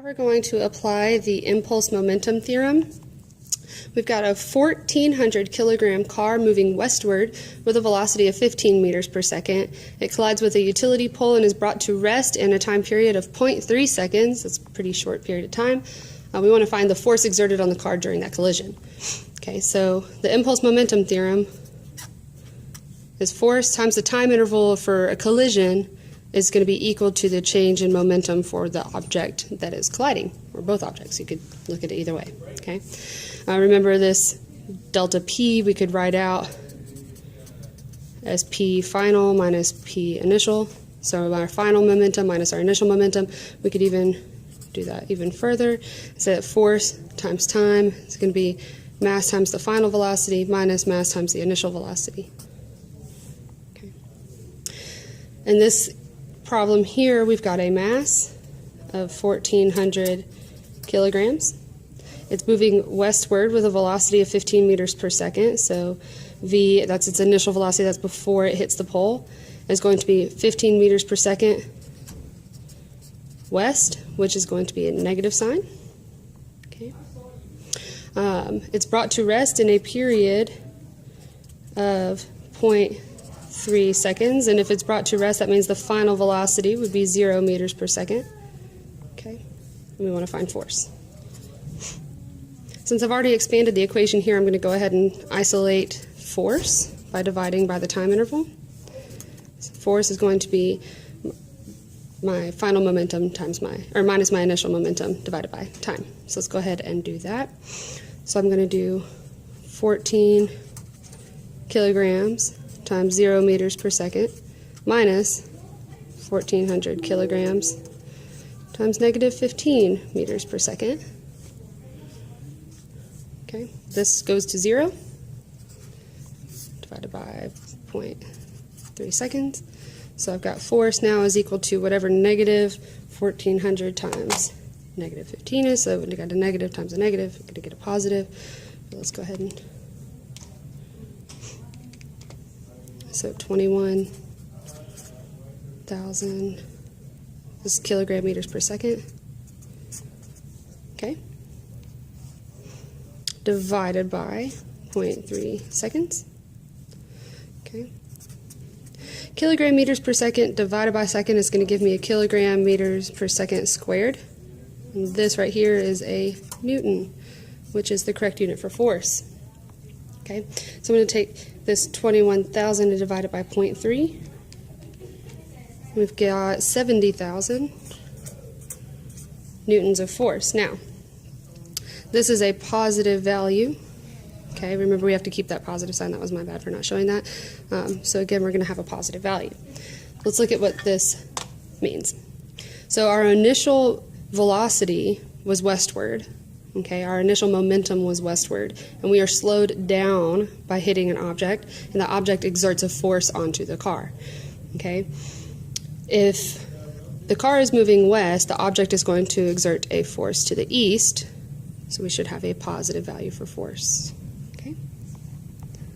Now we're going to apply the impulse momentum theorem. We've got a 1,400 kilogram car moving westward with a velocity of 15 meters per second. It collides with a utility pole and is brought to rest in a time period of 0.3 seconds. That's a pretty short period of time. We want to find the force exerted on the car during that collision. Okay, so the impulse momentum theorem is force times the time interval for a collision is going to be equal to the change in momentum for the object that is colliding, or both objects. You could look at it either way. Okay. Remember this delta P we could write out as P final minus P initial. So our final momentum minus our initial momentum. We could even do that even further. So that force times time is going to be mass times the final velocity minus mass times the initial velocity. Okay. And this problem here, we've got a mass of 1,400 kilograms. It's moving westward with a velocity of 15 meters per second. So V, that's its initial velocity, that's before it hits the pole, is going to be 15 meters per second west, which is going to be a negative sign. Okay. It's brought to rest in a period of 0.3 seconds, and if it's brought to rest, that means the final velocity would be 0 meters per second. Okay, and we want to find force. Since I've already expanded the equation here, I'm going to go ahead and isolate force by dividing by the time interval. So force is going to be my final momentum times minus my initial momentum divided by time. So let's go ahead and do that. So I'm going to do 14 kilograms times 0 meters per second minus 1,400 kilograms times negative 15 meters per second. Okay, this goes to 0 divided by 0.3 seconds. So I've got force now is equal to whatever negative 1,400 times negative 15 is. So we got a negative times a negative, we're going to get a positive. But let's go ahead and so 21,000 this is kilogram meters per second. Okay. Divided by 0.3 seconds. Okay. Kilogram meters per second divided by second is going to give me a kilogram meters per second squared. And this right here is a Newton, which is the correct unit for force. Okay, so I'm going to take this 21,000 and divide it by 0.3. We've got 70,000 newtons of force. Now, this is a positive value. Okay, remember we have to keep that positive sign. That was my bad for not showing that. So again, we're going to have a positive value. Let's look at what this means. So our initial velocity was westward. Okay, our initial momentum was westward, and we are slowed down by hitting an object, and the object exerts a force onto the car. Okay, if the car is moving west, the object is going to exert a force to the east, so we should have a positive value for force.